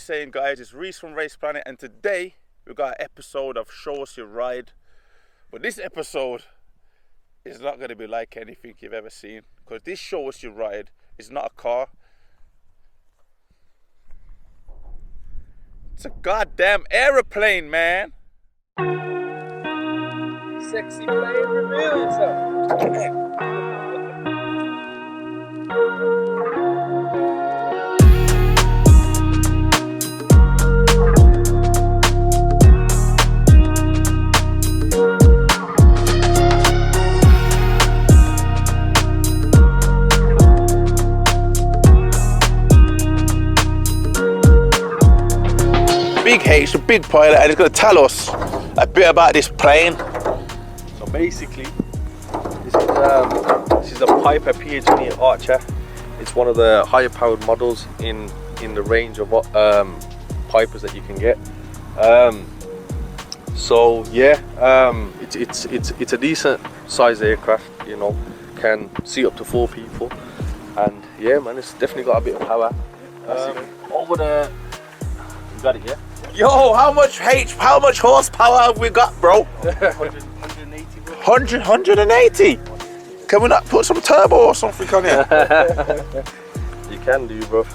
saying, guys? It's Reece from Race Planet, and today we've got an episode of Show Us Your Ride. But this episode is not going to be like anything you've ever seen, because this Show Us Your Ride is not a car. It's a goddamn aeroplane, man. Sexy plane, reveal yourself. Big H, the big pilot, and he's going to tell us a bit about this plane. So basically, this is a Piper PH&E Archer. It's one of the higher powered models in the range of what Pipers that you can get. So yeah, it's a decent size aircraft. You know, can seat up to 4 people, and yeah, man, it's definitely got a bit of power. Over the, you got it, yeah. Yo, how much horsepower have we got, bro? 180, bro. 180? Can we not put some turbo or something on here? You can do, bro.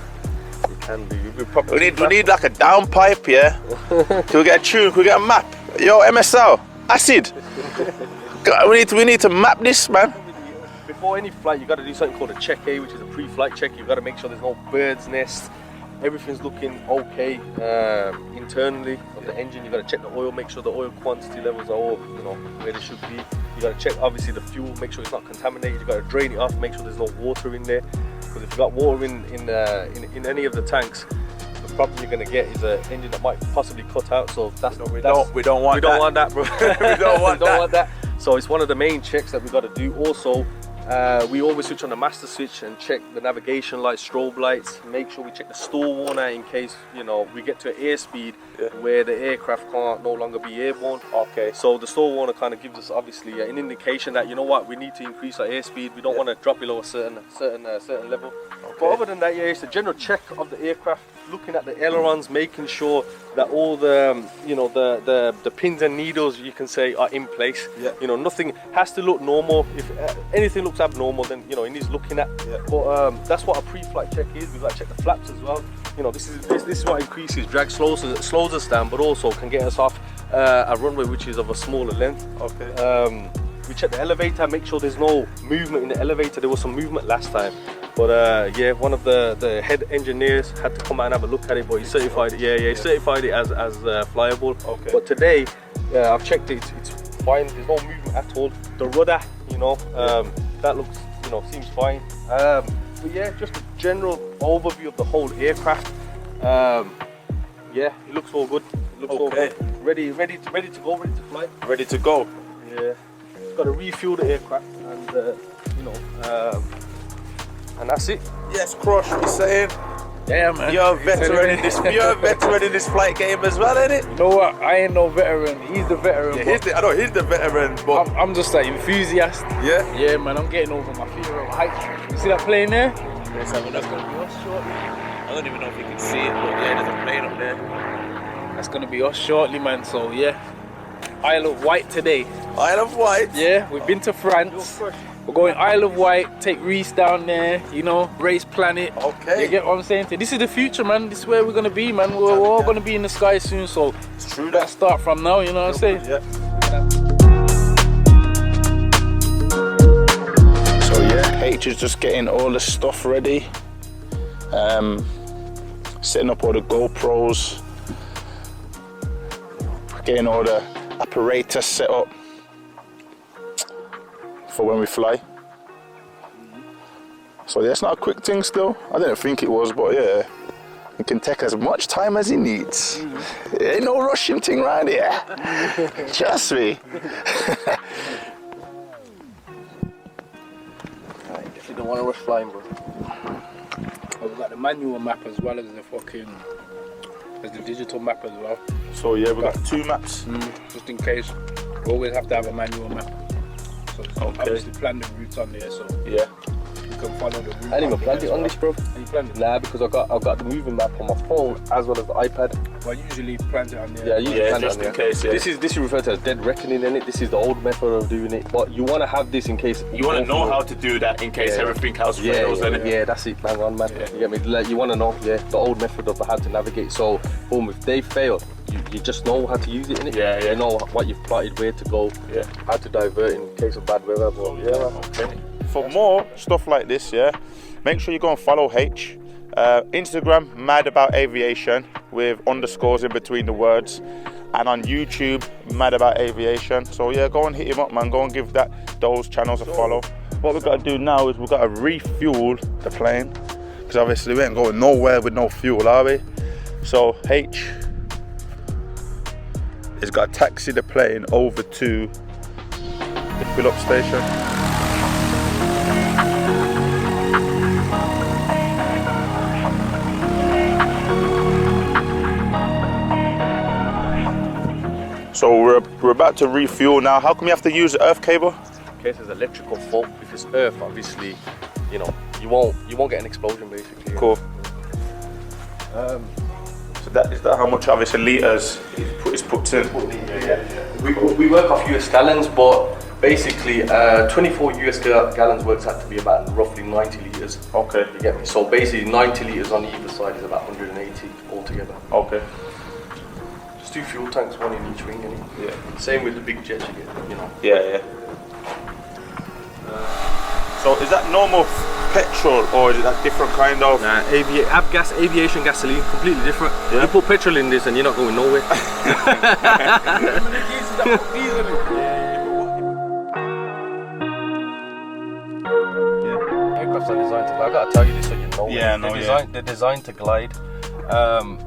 You can do. We need like a downpipe, yeah? Can we get a tune? Can we get a map? Yo, MSL, acid. We need to map this, man. Before any flight, you got to do something called a check A, which is a pre-flight check. You've got to make sure there's no bird's nests. Everything's looking okay internally of the engine. You got to check the oil, make sure the oil quantity levels are all, you know, where they should be. You got to check obviously the fuel, make sure it's not contaminated. You got to drain it off, make sure there's no water in there. Because if you got water in any of the tanks, the problem you're gonna get is an engine that might possibly cut out. So that's we don't want that, bro. we don't want that. So it's one of the main checks that we got to do. Also, we always switch on the master switch and check the navigation lights, strobe lights. Make sure we check the stall warner in case, you know, we get to an airspeed where the aircraft can't no longer be airborne. Okay. So the stall warner kind of gives us obviously an indication that, you know what, we need to increase our airspeed. We don't want to drop below a certain level. Okay. But other than that, yeah, it's a general check of the aircraft, looking at the ailerons, making sure that all the, you know, the pins and needles, you can say, are in place. Yeah. You know, nothing has to look normal. If anything looks abnormal, then, you know, it needs looking at. Yeah. But that's what a pre-flight check is. We've got to check the flaps as well. You know, this is what increases drag, slows us down, but also can get us off a runway which is of a smaller length. Okay. We check the elevator, make sure there's no movement in the elevator. There was some movement last time, but yeah, one of the head engineers had to come out and have a look at it, but he certified it. He certified it as flyable. Okay. But today, I've checked it. It's fine. There's no movement at all. The rudder, you know, that looks, you know, seems fine. But yeah, just a general overview of the whole aircraft. Yeah, it looks all good. It looks all good. Ready to go, ready to fly. Ready to go. Yeah. Got to refuel the aircraft, and you know, and that's it. Yes, Crush, what you saying? Yeah, man. You're a veteran in this. You're a veteran in this flight game as well, ain't it? You know what? I ain't no veteran. He's the veteran. Yeah, I know he's the veteran, but I'm just an enthusiast. Yeah. Yeah, man. I'm getting over my fear of heights. You see that plane there? Yes, I mean, that's gonna be us shortly. I don't even know if you can see it, but yeah, there's a plane up there. That's gonna be us shortly, man. So yeah, Isle of Wight today. Isle of Wight. Yeah, we've been to France. We're going Isle of Wight, take Reece down there, you know, Race Planet. Okay. You get what I'm saying? This is the future, man. This is where we're gonna be, man. We're all gonna be in the sky soon, so it's true. Let's start from now, you know what I'm saying? Yeah. So yeah, H is just getting all the stuff ready. Setting up all the GoPros. Getting all the apparatus set up for when we fly. So yeah, it's not a quick thing still. I didn't think it was, but yeah, it can take as much time as it needs. Ain't no rushing thing right here. Trust me. You don't want to rush flying, bro. We've got the manual map as well as the digital map as well. So yeah, we've got 2 maps. Just in case. We always have to have a manual map. So obviously plan the routes on there, so yeah. you can follow the route. I didn't even plan it on this, bro. Are you planned it? Nah, because I've got the moving map on my phone as well as the iPad. Well, I usually planned it on there. Yeah, you Yeah, plan it just on in there. case, yeah. This is referred to as dead reckoning, innit? This is the old method of doing it. But you want to have this in case You want to know how to do that in case everything else fails, innit? Yeah, that's it, bang on, man. You get me? Like, you want to know, the old method of how to navigate. So, boom, if they fail, you just know how to use it, innit? Yeah, yeah. You know what you've plotted, where to go, how to divert in case of bad weather. But, yeah, man. Okay. For more stuff like this, make sure you go and follow H. Instagram, Mad About Aviation, with underscores in between the words. And on YouTube, Mad About Aviation. So yeah, go and hit him up, man. Go and give those channels a follow. What we've got to do now is we've got to refuel the plane, because obviously we ain't going nowhere with no fuel, are we? So H has got to taxi the plane over to the fill-up station. So we're about to refuel now. How come you have to use the earth cable? In case there's electrical fault, if it's earth, obviously, you know, you won't get an explosion, basically. Cool. So is that how much obviously litres is put in? We work off US gallons, but basically 24 US gallons works out to be about roughly 90 litres. Okay. You get me? So basically 90 litres on either side is about 180 altogether. Okay. Just 2 fuel tanks, one in each wing, innit? Yeah. Same with the big jets you get, you know. Yeah. So is that normal petrol or is it that different kind of? Nah, aviation gasoline, completely different. Yeah. You put petrol in this and you're not going nowhere. Aircrafts are designed to glide. I gotta tell you this so you know. Yeah, They're designed to glide.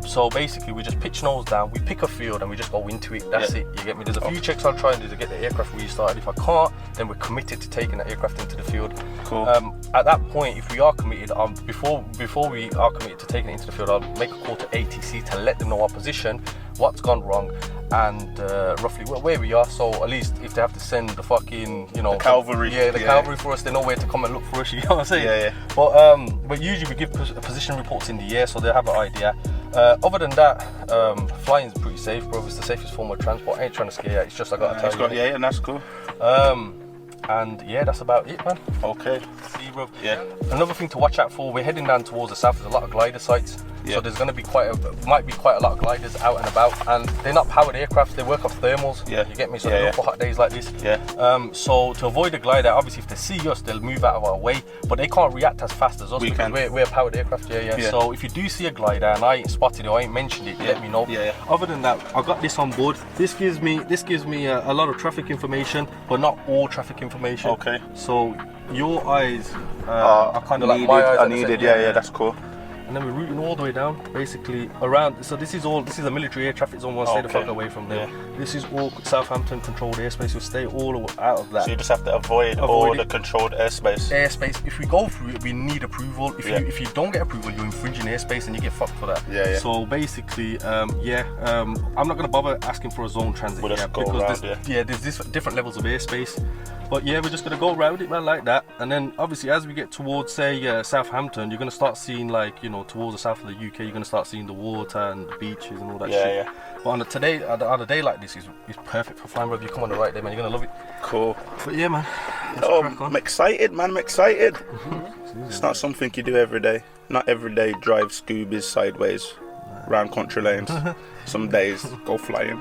So basically we just pitch nose down, we pick a field and we just go into it, that's it, you get me? There's a few checks I'll try and do to get the aircraft restarted. If I can't, then we're committed to taking the aircraft into the field. Cool. At that point, if we are committed, before we are committed to taking it into the field, I'll make a call to ATC to let them know our position, what's gone wrong, and roughly where we are. So at least if they have to send the fucking, you know, the cavalry, cavalry for us, they know where to come and look for us. You know what I'm saying? Yeah. But usually we give position reports in the air, so they'll have an idea. Other than that, flying is pretty safe, bro. It's the safest form of transport. I ain't trying to scare you. It's just I gotta tell you. Yeah, and that's cool. And yeah, that's about it, man. Okay. See, bro. Yeah. Another thing to watch out for, we're heading down towards the south. There's a lot of glider sites. Yeah. So there's going to be might be quite a lot of gliders out and about, and they're not powered aircraft. They work off thermals. Yeah. You get me? So they look for hot days like this. Yeah. So to avoid a glider, obviously if they see us, they'll move out of our way, but they can't react as fast as us because we're a powered aircraft. Yeah. So if you do see a glider and I ain't spotted it or I ain't mentioned it, let me know. Yeah. Other than that, I got this on board. This gives me a lot of traffic information, but not all traffic information. Okay. So your eyes are kind of like my eyes. I needed. Yeah, that's cool. And then we're routing all the way down, basically around. So this is a military air traffic zone. We'll stay the fuck away from there. Yeah. This is all Southampton controlled airspace. We'll stay all out of that. So you just have to avoid all the controlled airspace. If we go through it, we need approval. If you don't get approval, you're infringing airspace and you get fucked for that. Yeah. So basically, I'm not gonna bother asking for a zone transit We'll just go around, there's different levels of airspace. But yeah, we're just gonna go around it, man, like that. And then obviously, as we get towards, say, Southampton, you're gonna start seeing, like, you know, towards the south of the UK, you're gonna start seeing the water and the beaches and all that shit. Yeah. But on a day like this is perfect for flying, bro. If you come on the right day, man, you're gonna love it. Cool. But yeah, man. I'm excited, man. I'm excited. It's not something you do every day. Not every day drive Scoobies sideways round country lanes. Some days go flying.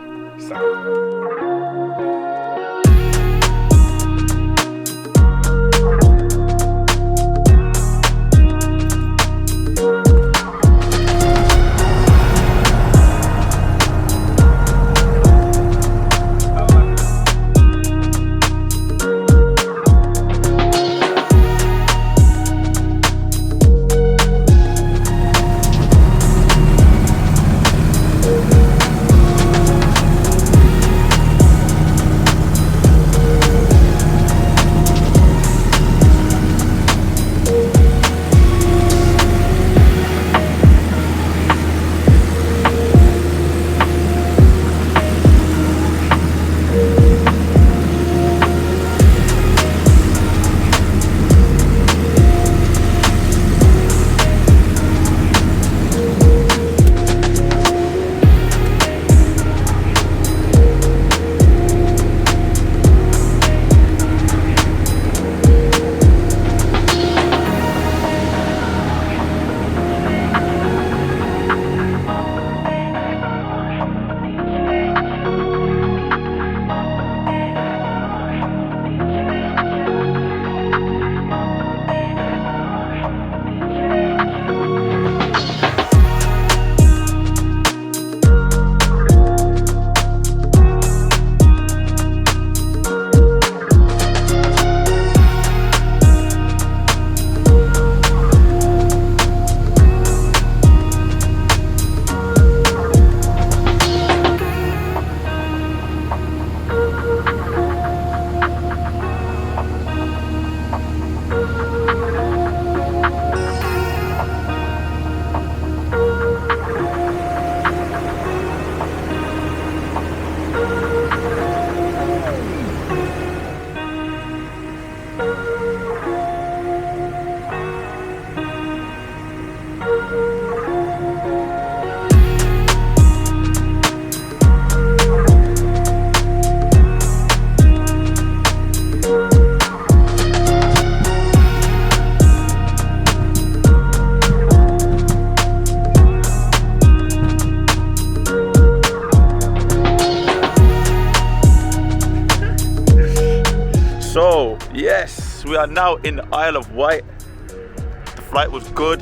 So, yes, we are now in the Isle of Wight. The flight was good.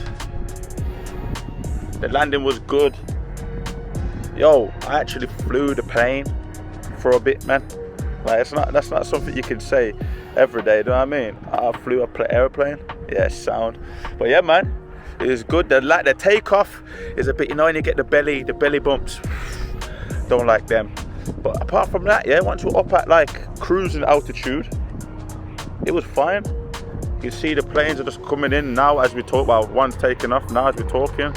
The landing was good. Yo, I actually flew the plane for a bit, man. Like, that's not something you can say every day, you know what I mean? I flew a aeroplane. Yeah, sound. But yeah, man, it was good. The takeoff is a bit, you know, when you get the belly bumps. Don't like them. But apart from that, yeah, once we're up at like cruising altitude, it was fine. You see the planes are just coming in now as we talk. Well, one's taking off now as we're talking.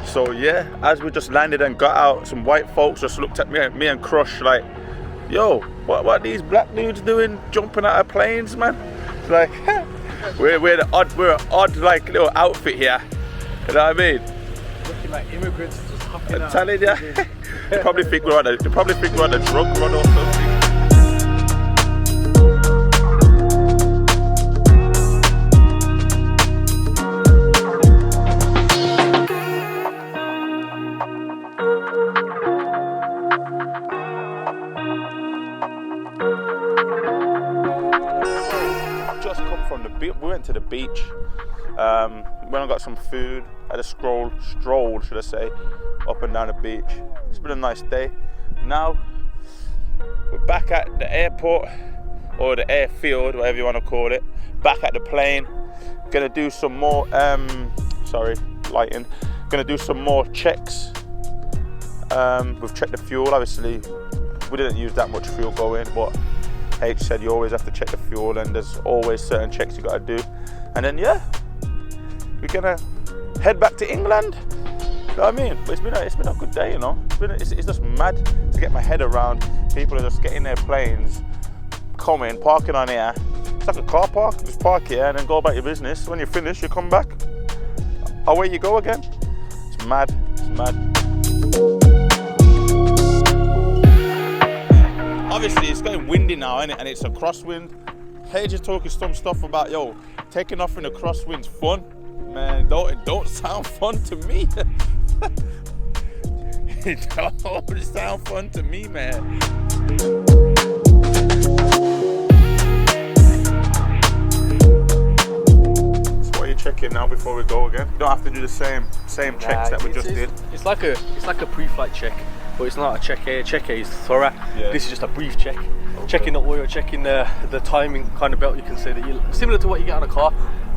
So yeah, as we just landed and got out, some white folks just looked at me and Crush like, yo, what are these black dudes doing jumping out of planes, man? It's like, we're an odd like little outfit here. You know what I mean? Looking like immigrants just hopping out. I'm telling you, they probably think we're on a drug run or something. We went to the beach, went and got some food, had a stroll, should I say, up and down the beach. It's been a nice day. Now, we're back at the airport, or the airfield, whatever you want to call it, back at the plane. Gonna do some more, gonna do some more checks. We've checked the fuel, obviously, we didn't use that much fuel going, but H said you always have to check the fuel and there's always certain checks you gotta do. And then yeah, we're gonna head back to England. You know what I mean? But it's been a good day, you know. It's just mad to get my head around. People are just getting their planes, coming, parking on here. It's like a car park, just park here and then go about your business. When you finish, you come back. Away you go again. It's mad, it's mad. Obviously, it's getting windy now, innit? And it's a crosswind. Paige is talking some stuff about, yo, taking off in a crosswind's fun. Man, it don't sound fun to me. It don't sound fun to me, man. So what are you checking now before we go again? You don't have to do the same checks that we just did. It's like a pre-flight check. But it's not a check here. Check here is thorough. Yeah. This is just a brief check. Okay. Checking the oil, checking the timing kind of belt. You can say that similar to what you get on a car,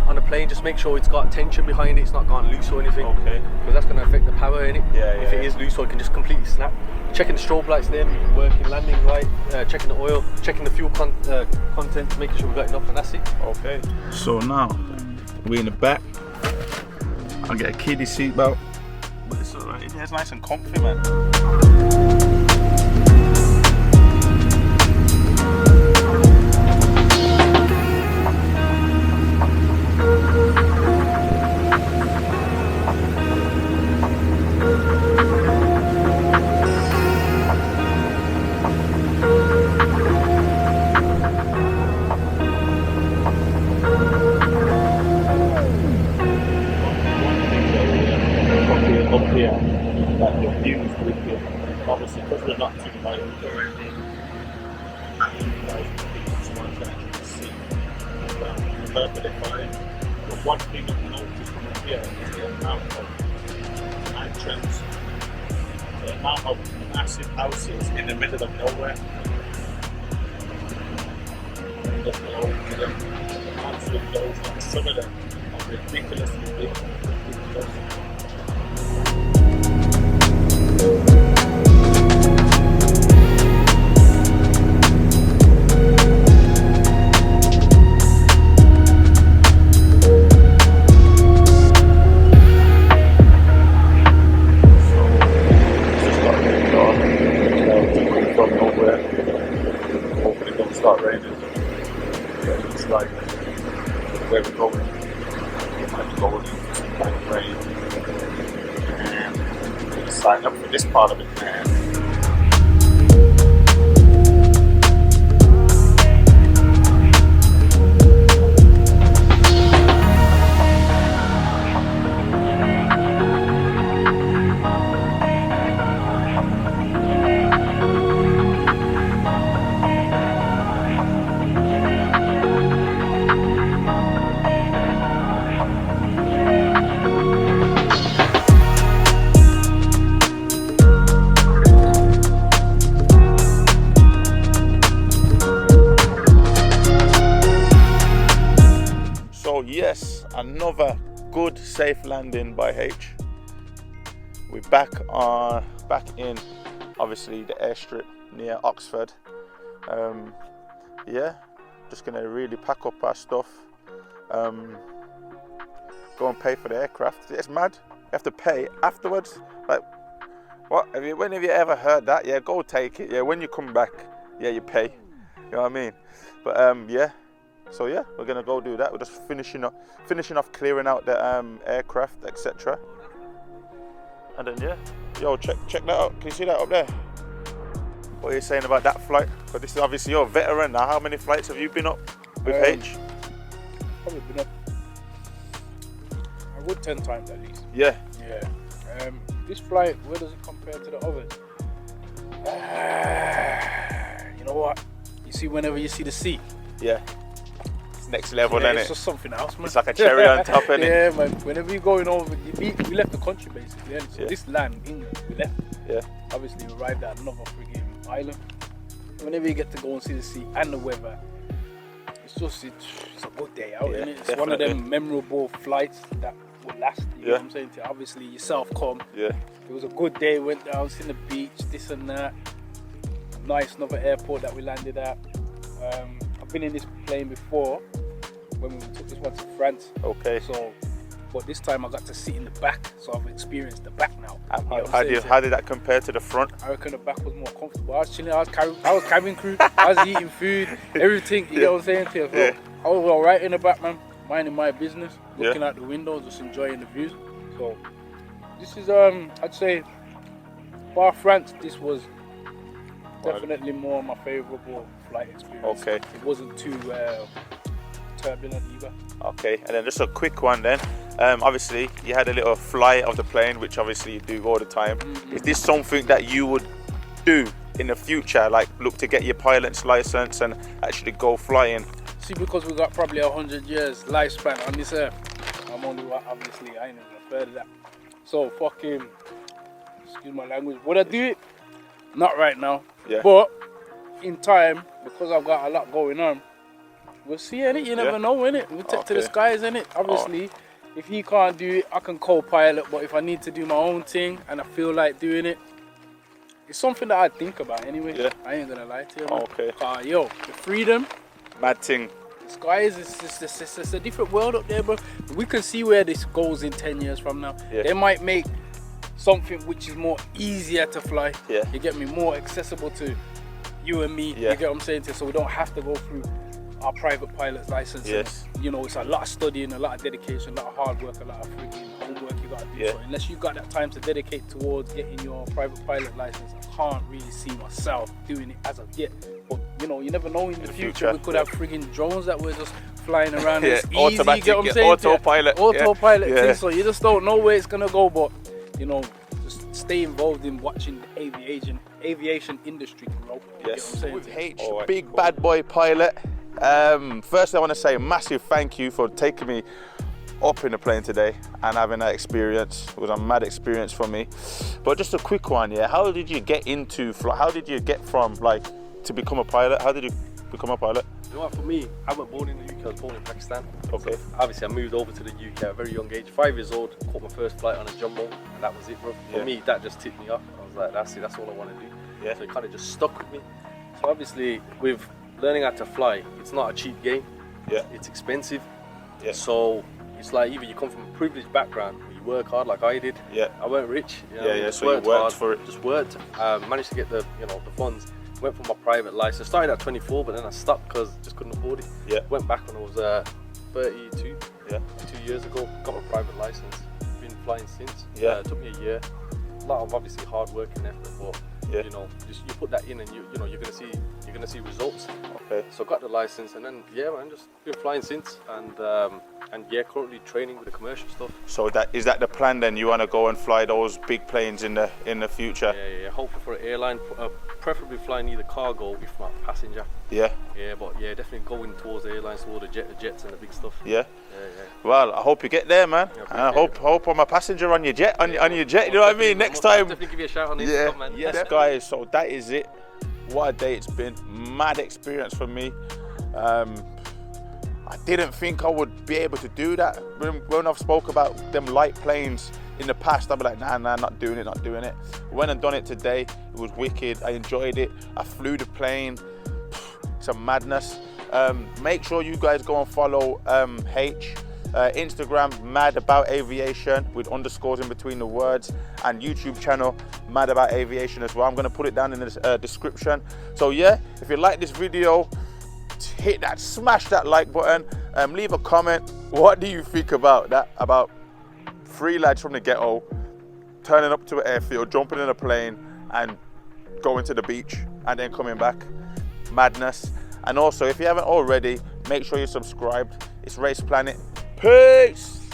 on a plane. Just make sure it's got tension behind it. It's not gone loose or anything. Okay. Because that's going to affect the power in it. Yeah. If it is loose, or it can just completely snap. Checking the strobe lights, them working, landing right. Checking the oil, checking the fuel content, making sure we've got enough, and that's it. Okay. So now we're in the back. I'll get a kiddie seat belt. But it's alright, it's nice and comfy, man. Up here, like the views with you. Obviously, because we're not too high up already, you guys just want to actually see perfectly fine. But one thing I've noticed from up here is the amount of entrance, the amount of massive houses in the middle of nowhere. And just go over to them, absolute those, and some of them are ridiculously big. Start raining. It looks like where we're going, it might be going into some kind of rain. And I'm going to sign up for this part of it, man. yes, another good safe landing by H. We're back in obviously the airstrip near Oxford. Yeah, just gonna really pack up our stuff. Go and pay for the aircraft. It's mad. You have to pay afterwards. Like, what? When have you ever heard that? Yeah, go take it. Yeah, when you come back, yeah, you pay. You know what I mean? But yeah. So yeah, we're gonna go do that. We're just finishing off clearing out the aircraft, etc. And then yeah, yo, check that out. Can you see that up there? What are you saying about that flight? But this is obviously you're a veteran now. How many flights have you been up with H? Probably been up a good 10 times at least. Yeah. Yeah. This flight, where does it compare to the others? You know what? You see, whenever you see the sea. Yeah. It's next level, Yeah, isn't it's it? just something else, man. It's like a cherry on top, isn't it? Yeah, man. Whenever you're going over, we left the country basically. Yeah? So Yeah. this land, England, we left. Yeah. Obviously, we arrived at another frigging island. Whenever you get to go and see the sea and the weather, it's a good day out, Yeah, innit? It's one of definitely. them memorable flights that will last. You know what I'm saying? To obviously yourself come. Yeah. It was a good day. Went down, seen the beach, this and that. Nice, another airport that we landed at. I've been in this plane before when we took this one to France. Okay. So, but this time I got to sit in the back, so I've experienced the back now. You know what I'm saying? How did that compare to the front? I reckon the back was more comfortable. I was chilling, I was cabin crew, I was eating food, everything, you know what I'm saying to you? So Yeah. I was alright in the back, man, minding my business, looking out the window, just enjoying the views. So this is, I'd say, bar France, this was definitely more my favourable flight experience. Okay. It wasn't too turbulent either. Okay, and then just a quick one then. Obviously, you had a little flight of the plane, which obviously you do all the time. Is this something that you would do in the future, like look to get your pilot's license and actually go flying? See, because we got probably 100 years lifespan on this earth, I'm only, obviously, I ain't even a third of that. So, fucking, excuse my language, would I do it? Not right now. Yeah. But, in time, because I've got a lot going on, we'll see, innit? You never know, innit? We'll take to the Okay. skies, innit? Obviously, if he can't do it, I can co-pilot, but if I need to do my own thing and I feel like doing it, it's something that I think about anyway. Yeah. I ain't gonna lie to you, man. Okay. Yo, the freedom, Mad thing. the skies, it's a different world up there, bro. We can see where this goes in 10 years from now. Yeah. They might make something which is more easier to fly. Yeah. You get me? More accessible to you and me. Yeah. You get what I'm saying? So we don't have to go through our private pilot's license. Yes. And, you know, it's a lot of studying, a lot of dedication, a lot of hard work, a lot of freaking homework you got to do. Yeah. So unless you got that time to dedicate towards getting your private pilot license, I can't really see myself doing it as of yet. But you know, you never know in the future. We could have frigging drones that were just flying around. Yeah, It's easy, automatic, you get what I'm saying? autopilot. Autopilot Yeah. thing, so you just don't know where it's gonna go. But you know, just stay involved in watching the aviation industry grow. You get Yes. what I'm saying? With H, Alright, big cool. bad boy pilot. First, I want to say a massive thank you for taking me up in the plane today and having that experience. It was a mad experience for me. But just a quick one, yeah. How did you get into flight? How did you get from like to become a pilot? How did you become a pilot? You know what, for me, I wasn't born in the UK, I was born in Pakistan. Okay. So obviously, I moved over to the UK at a very young age, 5 years old, caught my first flight on a jumbo, and that was it, bro. For Yeah. me, that just tipped me off. I was like, that's it, that's all I want to do. Yeah. So it kind of just stuck with me. So obviously, with learning how to fly, it's not a cheap game. Yeah. It's expensive. Yeah. So it's like either you come from a privileged background, or you work hard like I did. Yeah. I weren't rich. You know, Yeah, yeah, just so you worked hard, for it. Just worked. Managed to get the funds. Went for my private license. Started at 24, but then I stopped because just couldn't afford it. Yeah. Went back when I was 32. Yeah. 2 years ago. Got my private license. Been flying since. Yeah. It took me a year. A lot of obviously hard work and effort, but Yeah. you know, just you put that in and you know you're gonna see results. Okay. So got the license and then yeah, man, just been flying since and yeah, currently training with the commercial stuff. So is that the plan then? You want to go and fly those big planes in the future? Yeah. Hopefully for an airline, preferably flying either cargo, if not passenger. Yeah. Yeah, but yeah, definitely going towards the airlines, towards the jets and the big stuff. Yeah. Yeah. Well, I hope you get there, man. Yeah, And I appreciate hope I'm a passenger on your jet. On your jet, you know what I mean? Next time. Definitely give you a shout on Insta, Yeah. man. Yes, guys. So that is it. What a day it's been. Mad experience for me. I didn't think I would be able to do that. When I've spoke about them light planes in the past, I'd be like, nah, not doing it. Went and done it today. It was wicked. I enjoyed it. I flew the plane. It's a madness. Make sure you guys go and follow Instagram, Mad About Aviation, with underscores in between the words, and YouTube channel, Mad About Aviation as well. I'm gonna put it down in the description. So yeah, if you like this video, hit that, smash that like button, leave a comment. What do you think about that? About 3 lads from the ghetto turning up to an airfield, jumping in a plane and going to the beach and then coming back. Madness. And also, if you haven't already, make sure you're subscribed. It's Reece Planet. Peace.